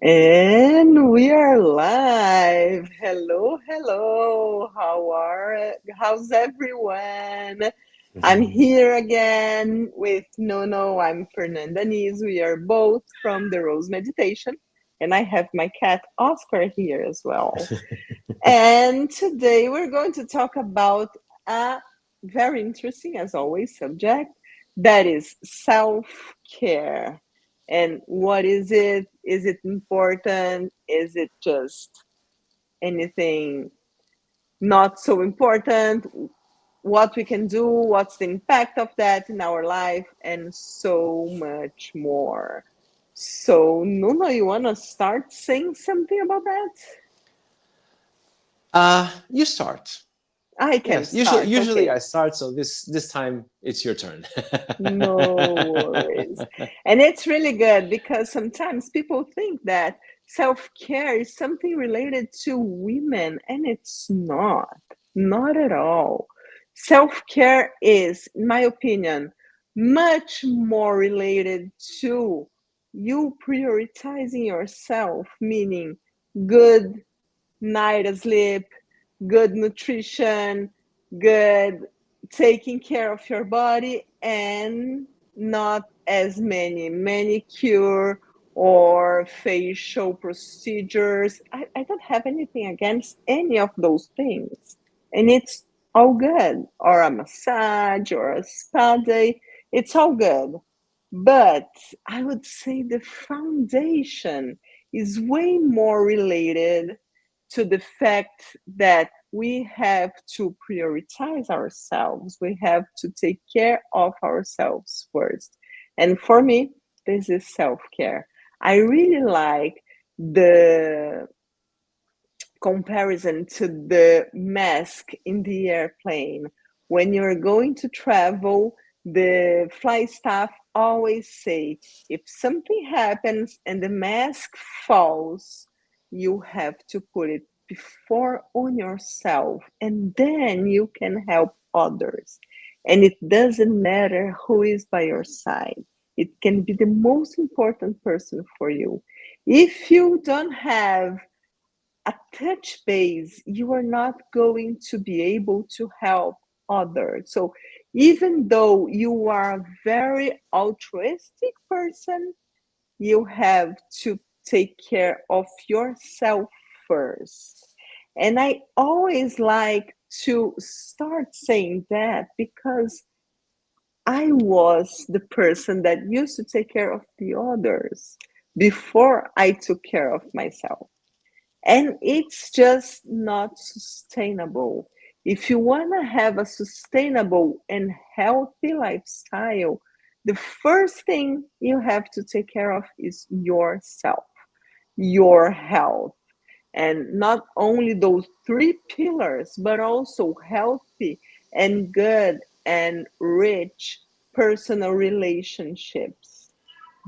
And we are live. Hello, hello. How's everyone? I'm here again with Nono. I'm Fernanda Nis. We are both from the Rose Meditation, and I have my cat Oscar here as well. And today we're going to talk about a very interesting, as always, subject that is self-care. And what is it? Is it important? Is it just anything not so important? What we can do? What's the impact of that in our life? And so much more. So, Nuno, you want to start saying something about that? You start. I can Yes, usually start. usually Okay. I start, so this time it's your turn. No worries. And it's really good because sometimes people think that self-care is something related to women, and it's not. Not at all. Self-care is, in my opinion, much more related to you prioritizing yourself, meaning good night of sleep, good nutrition, good taking care of your body, and not as many manicure or facial procedures. I don't have anything against any of those things. And it's all good. Or a massage or a spa day. It's all good. But I would say the foundation is way more related to the fact that we have to prioritize ourselves. We have to take care of ourselves first. And for me, this is self care. I really like the comparison to the mask in the airplane. When you're going to travel, the flight staff always say, if something happens and the mask falls, you have to put it before on yourself, and then you can help others. And it doesn't matter who is by your side. It can be the most important person for you. If you don't have a touch base, you are not going to be able to help others. So even though you are a very altruistic person, you have to take care of yourself first. And I always like to start saying that because I was the person that used to take care of the others before I took care of myself. And it's just not sustainable. If you want to have a sustainable and healthy lifestyle, the first thing you have to take care of is yourself, your health. And not only those three pillars, but also healthy and good and rich personal relationships.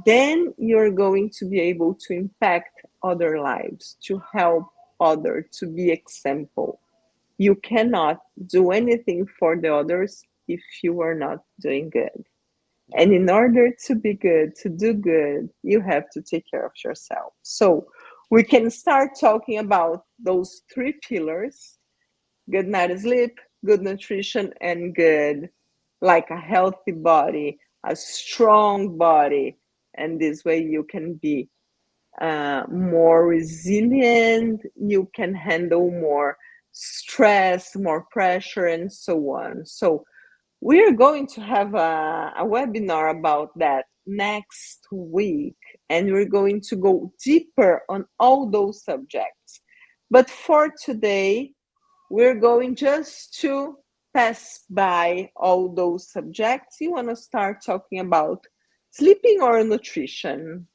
Then you're going to be able to impact other lives, to help others, to be example. You cannot do anything for the others if you are not doing good. And in order to be good, to do good, you have to take care of yourself. So we can start talking about those three pillars: good night sleep, good nutrition, and good, like a healthy body, a strong body. And this way you can be more resilient, you can handle more stress, more pressure, and so on. So we're going to have a webinar about that next week, and we're going to go deeper on all those subjects. But for today, we're going just to pass by all those subjects. You want to start talking about sleeping or nutrition?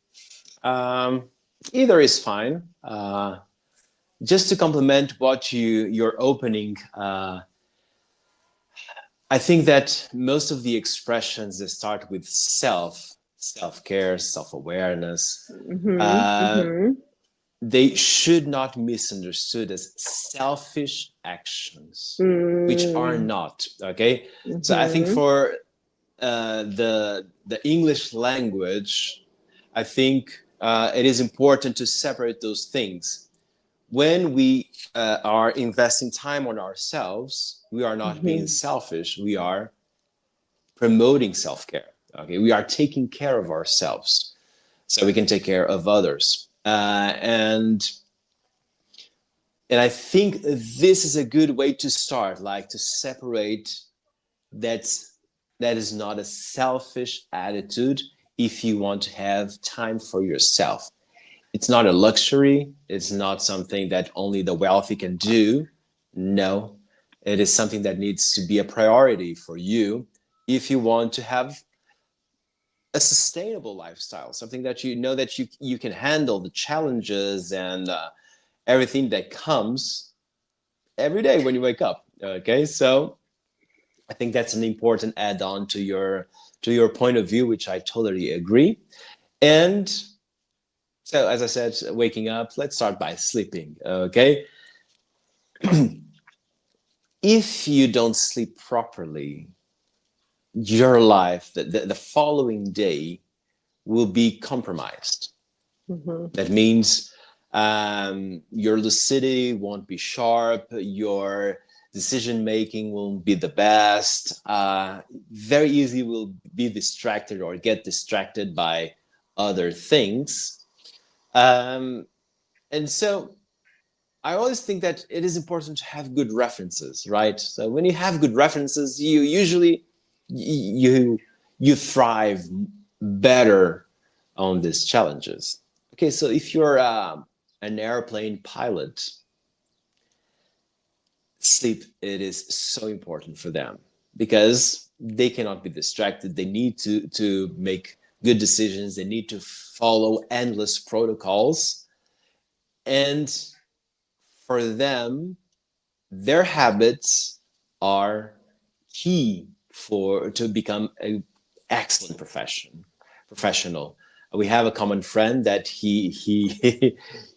um, Either is fine. Just to complement what your opening, I think that most of the expressions that start with self-care, self-awareness, Mm-hmm, uh, mm-hmm, they should not be misunderstood as selfish actions, which are mm, not. Okay, so I think mm-hmm, for the English language, I think It is important to separate those things. When we are investing time on ourselves, we are not being Mhm. selfish. We are promoting self-care. Okay, we are taking care of ourselves so we can take care of others. And I think this is a good way to start, like to separate that's that is not a selfish attitude if you want to have time for yourself. It's not a luxury, it's not something that only the wealthy can do. No, it is something that needs to be a priority for you if you want to have a sustainable lifestyle, something that you know that you can handle the challenges and everything that comes every day when you wake up. Okay, so I think that's an important add-on to your point of view, which I totally agree. And so, as I said, waking up. Let's start by sleeping. Okay, if you don't sleep properly, your life, the following day, will be compromised. Mhm. That means your lucidity won't be sharp, your decision making won't be the best. Very easy will be distracted or get distracted by other things. Um, and so I always think that it is important to have good references, right? So when you have good references, you usually you you thrive better on these challenges. Okay, so if you're an airplane pilot, sleep it is so important for them because they cannot be distracted. They need to make good decisions. They need to follow endless protocols, and for them their habits are key for to become an excellent professional. We have a common friend that he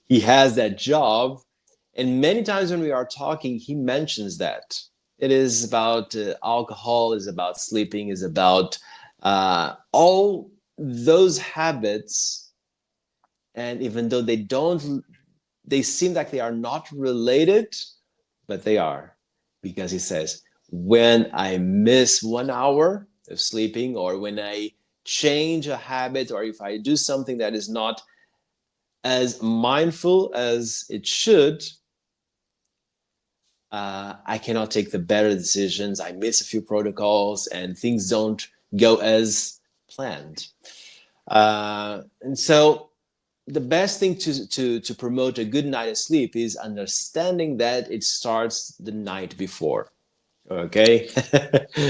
he has that job, and many times when we are talking, he mentions that it is about alcohol, is about sleeping, is about all those habits. And even though they don't, they seem like they are not related, but they are, because he says, when I miss 1 hour of sleeping, or when I change a habit, or if I do something that is not as mindful as it should, I cannot take the better decisions. I miss a few protocols and things don't go as planned. And so the best thing to promote a good night of sleep is understanding that it starts the night before. Okay,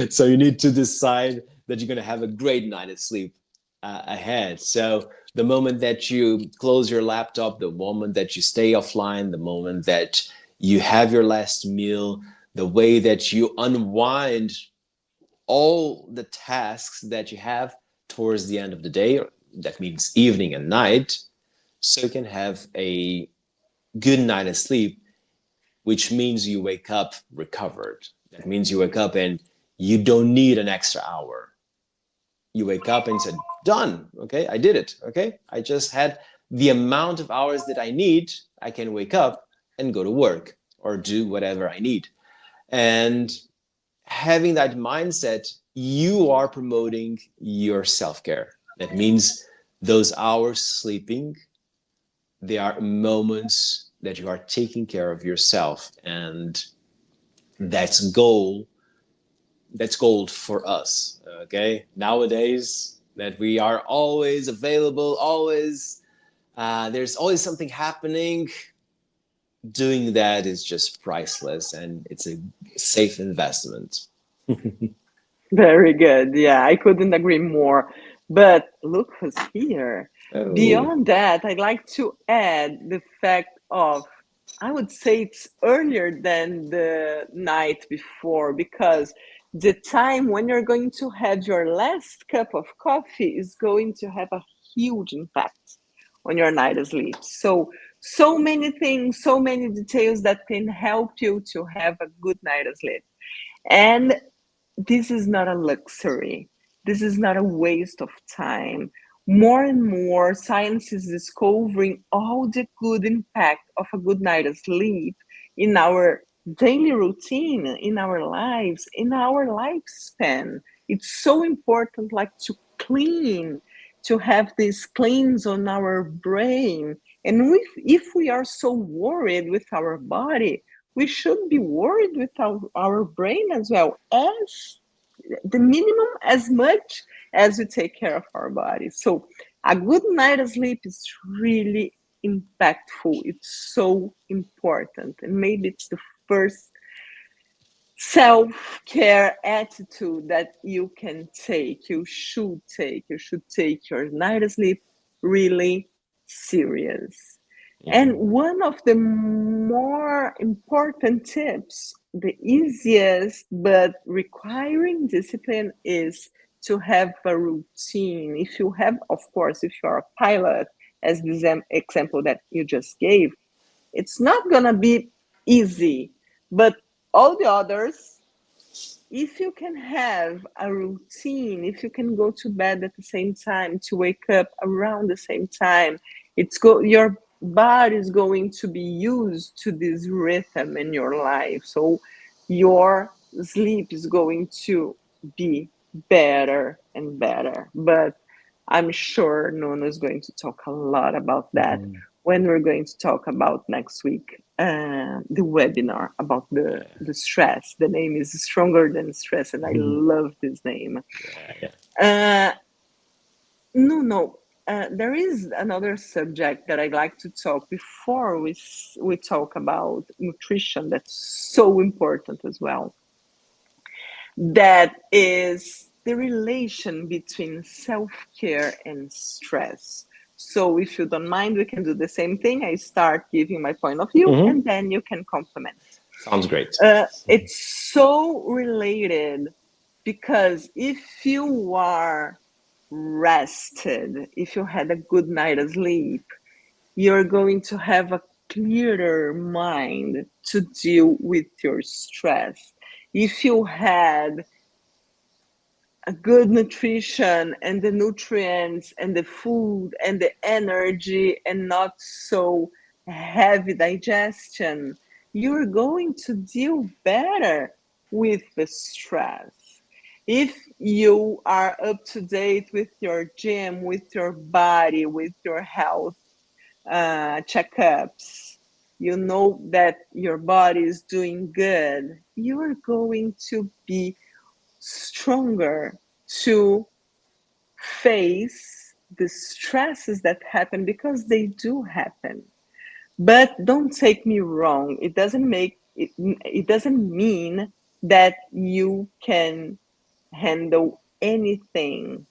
so you need to decide that you're going to have a great night of sleep ahead. So the moment that you close your laptop, the moment that you stay offline, the moment that you have your last meal, the way that you unwind all the tasks that you have towards the end of the day, that means evening and night, so you can have a good night of sleep, which means you wake up recovered. That means you wake up and you don't need an extra hour. You wake up and said, done. Okay, I did it. Okay, I just had the amount of hours that I need. I can wake up and go to work or do whatever I need. And having that mindset, you are promoting your self care. That means those hours sleeping, they are moments that you are taking care of yourself. And that's goal that's gold for us. Okay, nowadays that we are always available, always there's always something happening. Doing that is just priceless, and it's a safe investment. Very good. Yeah, I couldn't agree more. But look who's here. Oh, Beyond that, I'd like to add the fact of, I would say it's earlier than the night before, because the time when you're going to have your last cup of coffee is going to have a huge impact on your night of sleep. So, so many things, so many details that can help you to have a good night of sleep. And this is not a luxury. This is not a waste of time. More and more, science is discovering all the good impact of a good night's sleep in our daily routine, in our lives, in our lifespan. It's so important, like to clean, to have these cleans on our brain. And if we are so worried with our body, we should be worried with our brain as well, as the minimum as much as we take care of our bodies. So a good night of sleep is really impactful. It's so important. And maybe it's the first self-care attitude that you can take, you should take your night of sleep really serious. And Mhm. one of the more important tips, the easiest but requiring discipline, is to have a routine. If you have, of course, if you're a pilot, as the example that you just gave, it's not going to be easy, but all the others, if you can have a routine, if you can go to bed at the same time, to wake up around the same time, your body is going to be used to this rhythm in your life. So your sleep is going to be better and better. But I'm sure Nuno is going to talk a lot about that Mhm. when we're going to talk about next week, the webinar about the stress. The name is Stronger Than Stress, and I Mhm. love this name. Yeah, yeah. Uh, no. There is another subject that I'd like to talk before we talk about nutrition. That's so important as well. That is the relation between self-care and stress. So if you don't mind, we can do the same thing. I start giving my point of view, Mhm. and then you can complement. Sounds great. It's so related, because if you are rested, if you had a good night of sleep, you're going to have a clearer mind to deal with your stress. If you had a good nutrition and the nutrients and the food and the energy and not so heavy digestion, you're going to deal better with the stress. If you are up to date with your gym, with your body, with your health checkups, you know that your body is doing good, you are going to be stronger to face the stresses that happen, because they do happen. But don't take me wrong, it doesn't mean that you can handle anything.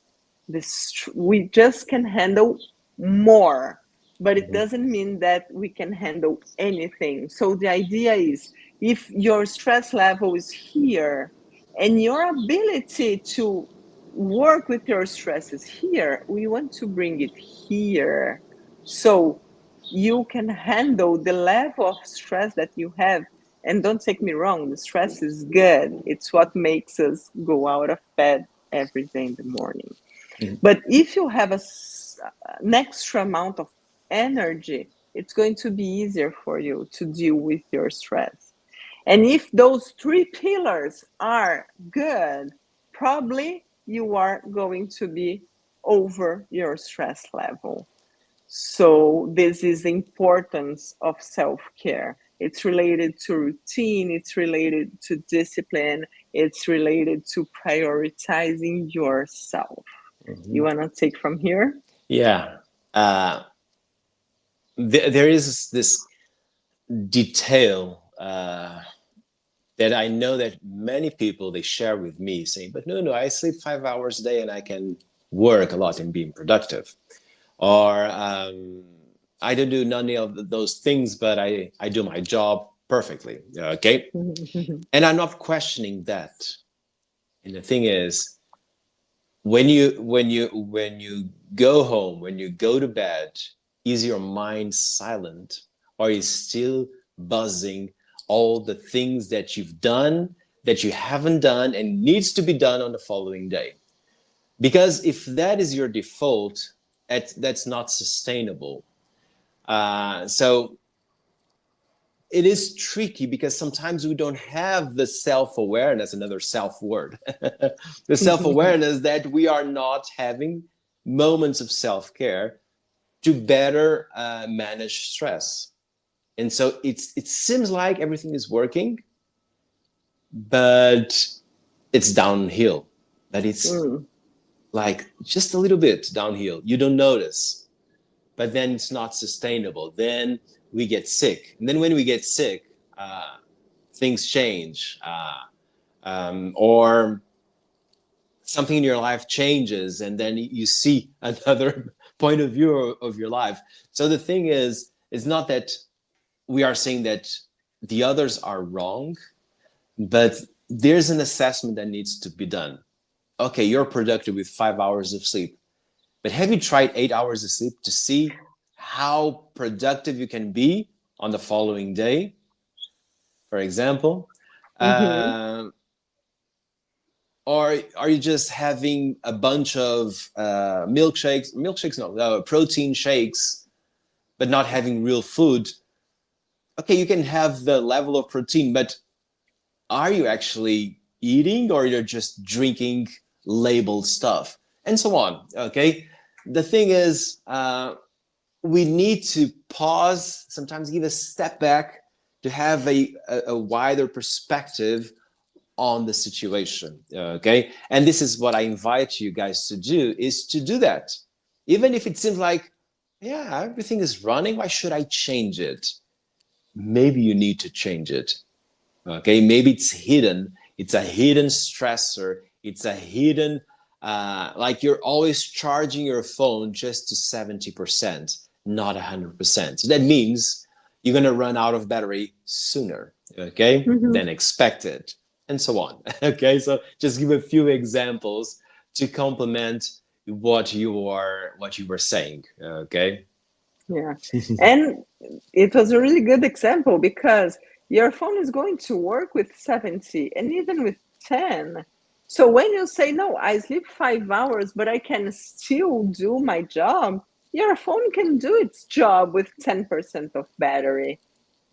We just can handle more, but it Mhm. doesn't mean that we can handle anything. So the idea is, if your stress level is here and your ability to work with your stress is here, we want to bring it here, so you can handle the level of stress that you have. And don't take me wrong, the stress is good. It's what makes us go out of bed every day in the morning. Mhm. But if you have an extra amount of energy, it's going to be easier for you to deal with your stress. And if those three pillars are good, probably you are going to be over your stress level. So this is the importance of self-care. It's related to routine, it's related to discipline, it's related to prioritizing yourself. You Mhm. want to take from here? Yeah. Uh, there is this detail that I know that many people they share with me, saying, "But no, I sleep 5 hours a day and I can work a lot and being productive." Or I don't do none of those things, but I do my job perfectly. Okay, and I'm not questioning that. And the thing is, when you go home, when you go to bed, is your mind silent, or is still buzzing all the things that you've done, that you haven't done and needs to be done on the following day? Because if that is your default, that's not sustainable. So it is tricky because sometimes we don't have the self-awareness, another self-word, the self-awareness that we are not having moments of self-care to better manage stress. And so it seems like everything is working, but it's downhill. But it's Mm. like just a little bit downhill. You don't notice, but then it's not sustainable. Then we get sick. And then when we get sick, things change. Or something in your life changes, and then you see another point of view of your life. So the thing is, it's not that we are saying that the others are wrong, but there's an assessment that needs to be done. Okay, you're productive with 5 hours of sleep, but have you tried 8 hours of sleep to see how productive you can be on the following day, for example? Mm-hmm. Um, or are you just having a bunch of milkshakes, no, protein shakes, but not having real food? Okay, you can have the level of protein, but are you actually eating, or you're just drinking labeled stuff, and so on? Okay, the thing is, we need to pause, sometimes give a step back to have a wider perspective on the situation. Okay, and this is what I invite you guys to do, is to do that. Even if it seems like, yeah, everything is running, why should I change it? Maybe you need to change it. Okay, maybe it's hidden, it's a hidden stressor, it's a hidden, like you're always charging your phone just to 70%, not 100%. So that means you're going to run out of battery sooner, okay, Mm-hmm. than expected, and so on. Okay, so just give a few examples to complement what you were saying. Okay. Yeah. And it was a really good example because your phone is going to work with 70 and even with 10. So when you say, no, I sleep 5 hours, but I can still do my job, your phone can do its job with 10% of battery.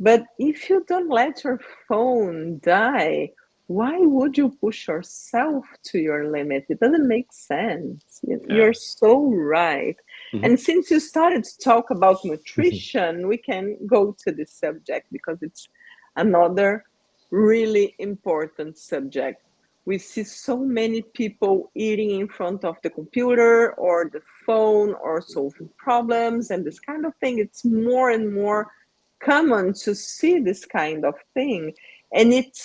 But if you don't let your phone die, why would you push yourself to your limit? It doesn't make sense. Yeah. You're so right. Mhm. And since you started to talk about nutrition, we can go to this subject because it's another really important subject. We see so many people eating in front of the computer or the phone or solving problems and this kind of thing. It's more and more common to see this kind of thing. And it's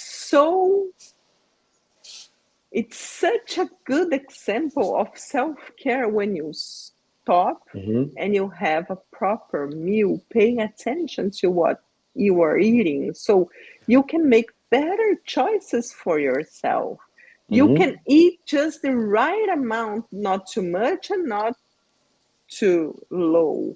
such a good example of self-care when you stop Mhm. and you have a proper meal, paying attention to what you are eating. So you can make better choices for yourself. You can Mhm. eat just the right amount, not too much and not too low.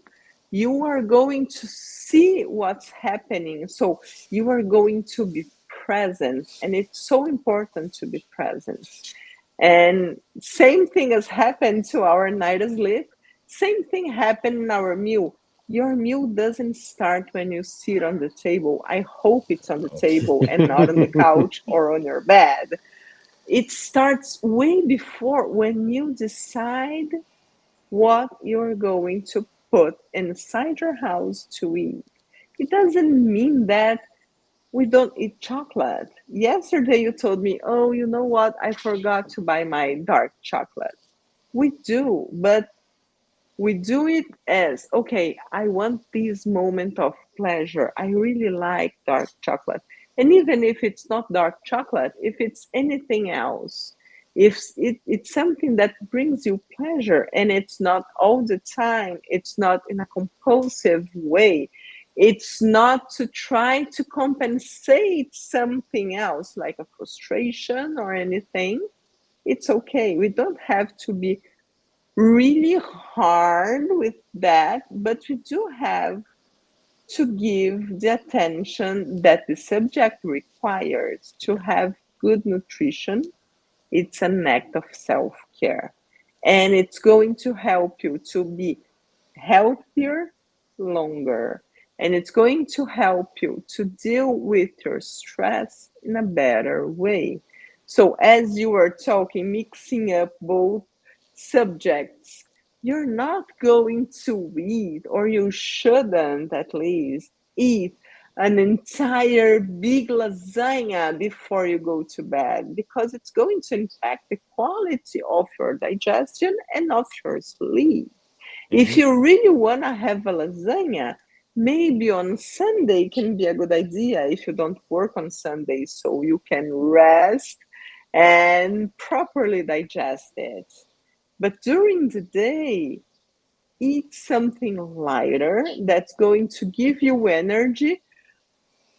You are going to see what's happening. So you are going to be present. And it's so important to be present. And same thing has happened to our night of sleep. Same thing happened in our meal. Your meal doesn't start when you sit on the table. I hope it's on the table and not on the couch or on your bed. It starts way before when you decide what you're going to put inside your house to eat. It doesn't mean that we don't eat chocolate. Yesterday you told me, oh, you know what? I forgot to buy my dark chocolate. We do, but we do it as okay, I want this moment of pleasure. I really like dark chocolate. And even if it's not dark chocolate, if it's anything else, if it's something that brings you pleasure and it's not all the time, it's not in a compulsive way, it's not to try to compensate something else like a frustration or anything, it's okay. We don't have to be really hard with that, but we do have to give the attention that the subject requires to have good nutrition. It's an act of self care. And it's going to help you to be healthier, longer. And it's going to help you to deal with your stress in a better way. So, as you were talking, mixing up both subjects, you're not going to eat, or you shouldn't at least, eat an entire big lasagna before you go to bed, because it's going to impact the quality of your digestion and of your sleep. If Mhm. you really want to have a lasagna, maybe on Sunday can be a good idea if you don't work on Sunday, so you can rest and properly digest it. But during the day, eat something lighter that's going to give you energy,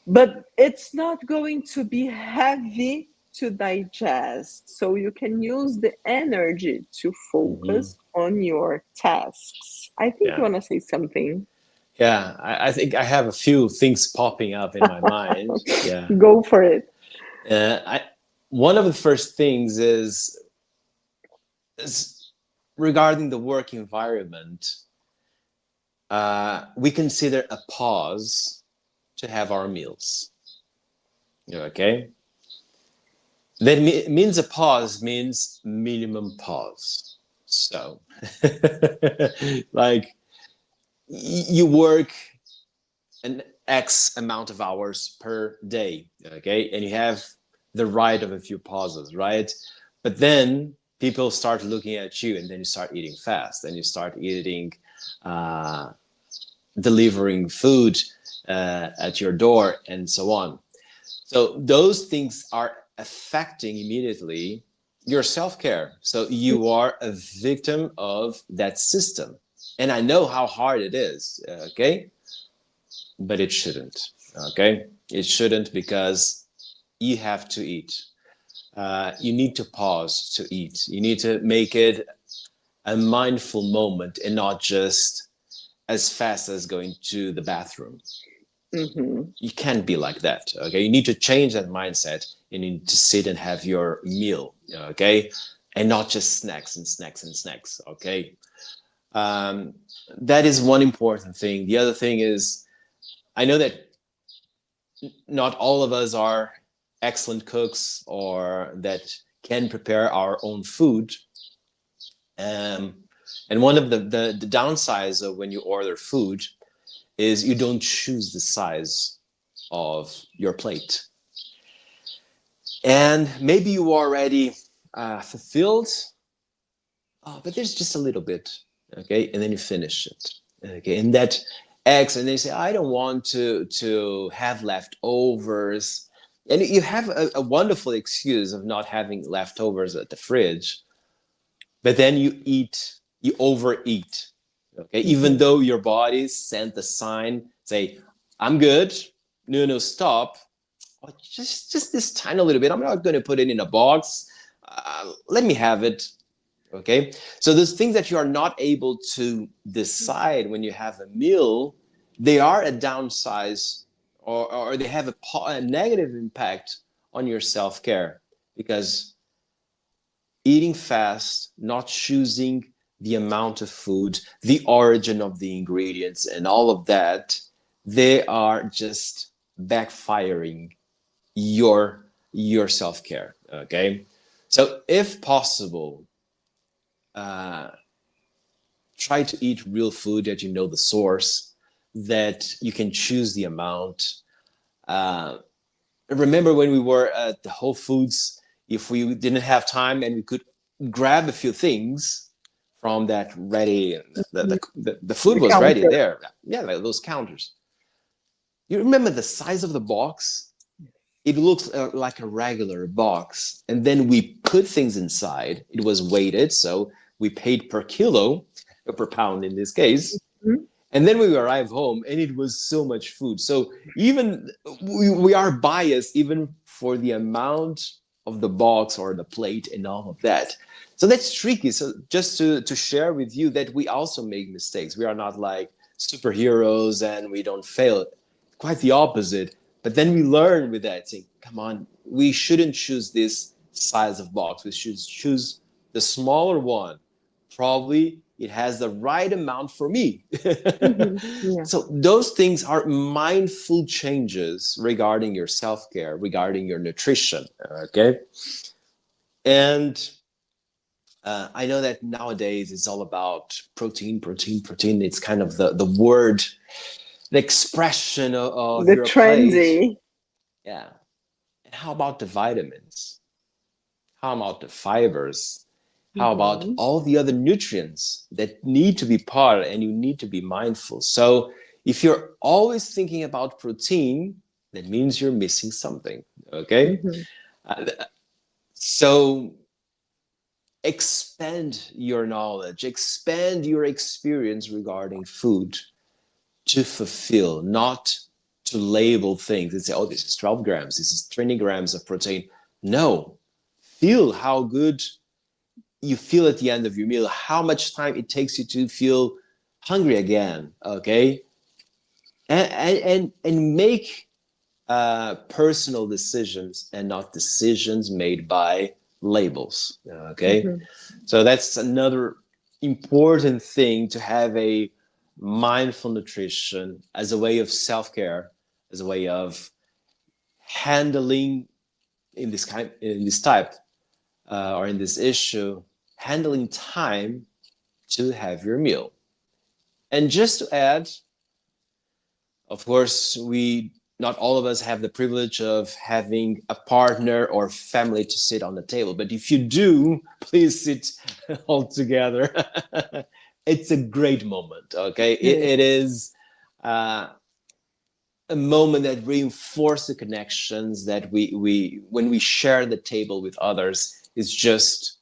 but it's not going to be heavy to digest. So you can use the energy to Mhm. focus on your tasks. I think you Yeah. want to say something. Yeah. I think I have a few things popping up in my mind. Yeah. Go for it. I One of the first things is regarding the work environment. We consider a pause to have our meals. Okay, that means a pause means minimum pause. So, like you work an X amount of hours per day, okay, and you have the right of a few pauses, right? But then people start looking at you, and then you start eating fast, and you start eating, uh, delivering food at your door, and so on. So those things are affecting immediately your self-care. So you are a victim of that system. And I know how hard it is, okay? But it shouldn't, okay? It shouldn't, because you have to eat. You need to pause to eat. You need to make it a mindful moment and not just as fast as going to the bathroom. Mm-hmm. You can't be like that. Okay, you need to change that mindset. You need to sit and have your meal. Okay, and not just snacks and snacks and snacks. Okay, um, that is one important thing. The other thing is, I know that not all of us are excellent cooks or that can prepare our own food. Um, and one of the downsides of when you order food is you don't choose the size of your plate. And maybe you are already fulfilled, but there's just a little bit, okay, and then you finish it, okay, and that eggs, and they say, I don't want to have leftovers, and you have a wonderful excuse of not having leftovers at the fridge, but then you overeat, okay, even Mm-hmm. though your body sent the sign, say, I'm good, no, no, stop. Oh, just this tiny little bit. I'm not going to put it in a box. Let me have it. Okay. So those things that you are not able to decide when you have a meal, they are a downsize, or they have a negative impact on your self care, because eating fast, not choosing the amount of food, the origin of the ingredients, and all of that, they are just backfiring your self-care. Okay, so if possible, uh, try to eat real food that you know the source, that you can choose the amount. uh, Remember when we were at the Whole Foods, if we didn't have time and we could grab a few things from that ready, the food The was ready counter. there, yeah, like those counters. You remember the size of the box? It looks like a regular box, and then we put things inside. It was weighted, so we paid per kilo, or per pound in this case, Mhm. and then we arrived home and it was so much food. So even we are biased even for the amount of the box or the plate and all of that. So that's tricky. So just to share with you that we also make mistakes. We are not like superheroes and we don't fail. Quite the opposite. But then we learn with that, saying, come on, we shouldn't choose this size of box. We should choose the smaller one, probably it has the right amount for me. Yeah. So those things are mindful changes regarding your self-care, regarding your nutrition. Okay. And I know that nowadays it's all about protein, protein, protein. It's kind of the word, the expression of The your plate. trendy. Yeah. And how about the vitamins? How about the fibers? How about Hmm. all the other nutrients that need to be part and you need to be mindful? So if you're always thinking about protein, that means you're missing something. Okay. Hmm. Uh, so expand your knowledge, expand your experience regarding food to fulfill, not to label things and say, oh, this is 12 grams, this is 20 grams of protein. No, feel how good you feel at the end of your meal, how much time it takes you to feel hungry again. Okay. And make personal decisions and not decisions made by labels. Okay. Hmm. So that's another important thing, to have a mindful nutrition as a way of self-care, as a way of handling in this type or in this issue, handling time to have your meal. And just to add, of course, we not all of us have the privilege of having a partner or family to sit on the table. But if you do, please sit all together. It's a great moment. Okay, It is. it is uh, a moment that reinforces the connections that we when we share the table with others is just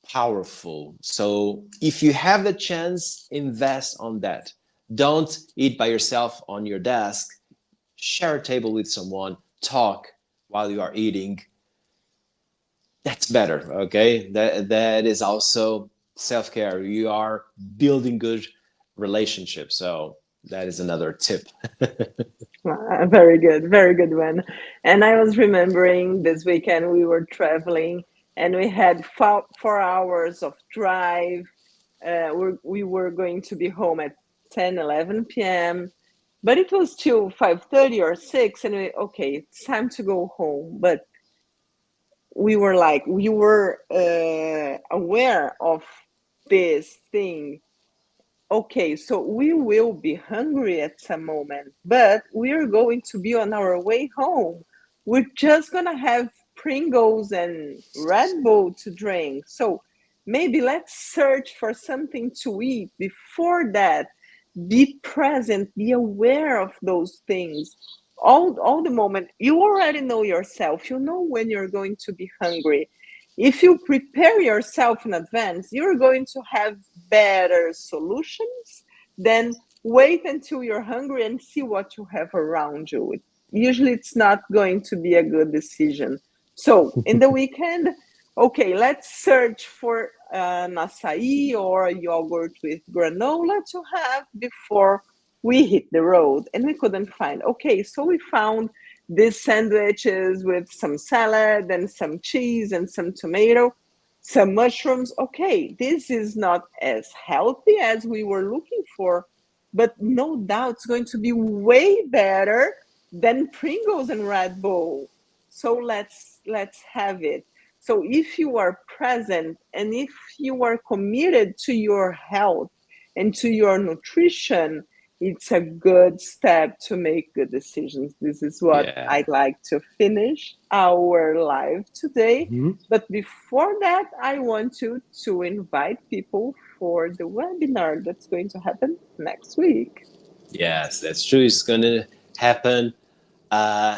powerful. So if you have the chance, invest on that. Don't eat by yourself on your desk. Share a table with someone, talk while you are eating. That's better. Okay. That is also self-care. You are building good relationships. So that is another tip. Very good one. And I was remembering this weekend we were traveling and we had 4 hours of drive. We were going to be home at 10, 11 p.m., but it was till 5:30 or 6, and okay, it's time to go home. But we were aware of this thing. Okay, so we will be hungry at some moment, but we're going to be on our way home. We're just gonna have Pringles and Red Bull to drink. So maybe let's search for something to eat before that. Be present, be aware of those things. All the moment, you already know yourself. You know when you're going to be hungry. If you prepare yourself in advance, you're going to have better solutions than wait until you're hungry and see what you have around you. Usually, it's not going to be a good decision. So, in the weekend, okay, let's search for an acai or a yogurt with granola to have before we hit the road. And we couldn't find. Okay, so we found these sandwiches with some salad and some cheese and some tomato, some mushrooms. Okay, this is not as healthy as we were looking for, but no doubt it's going to be way better than Pringles and Red Bull. So let's have it. So if you are present and if you are committed to your health and to your nutrition, it's a good step to make good decisions. This is what Yeah. I'd like to finish our live today. Mhm. But before that, I want you to invite people for the webinar that's going to happen next week. Yes, that's true. It's going to happen uh,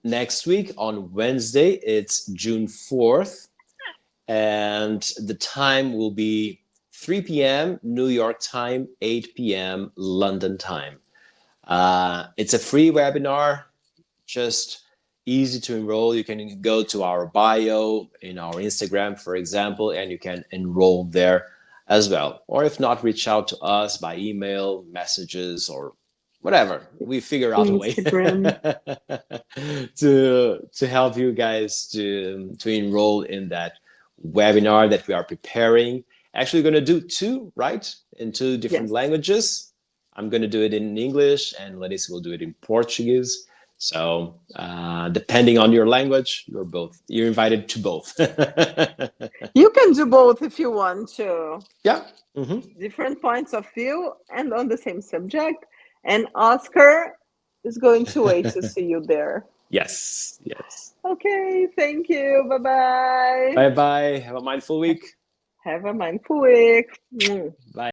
next week on Wednesday. It's June 4th. And the time will be 3 p.m. New York time, 8 p.m. London time. It's a free webinar, just easy to enroll. You can go to our bio in our Instagram, for example, and you can enroll there as well. Or if not, reach out to us by email, messages, or whatever. We figure out a way Instagram. to help you guys to enroll in that webinar that we are preparing. actually going to do two, right? In two different Yes. languages. I'm going to do it in English, and Larissa will do it in Portuguese. So, depending on your language, you're invited to both. You can do both if you want to. Yeah. Hmm. Different points of view and on the same subject. And Oscar is going to wait to see you there. Yes. Yes. Okay, thank you. Bye bye. Bye bye. Have a mindful week. Have a mindful week. Bye.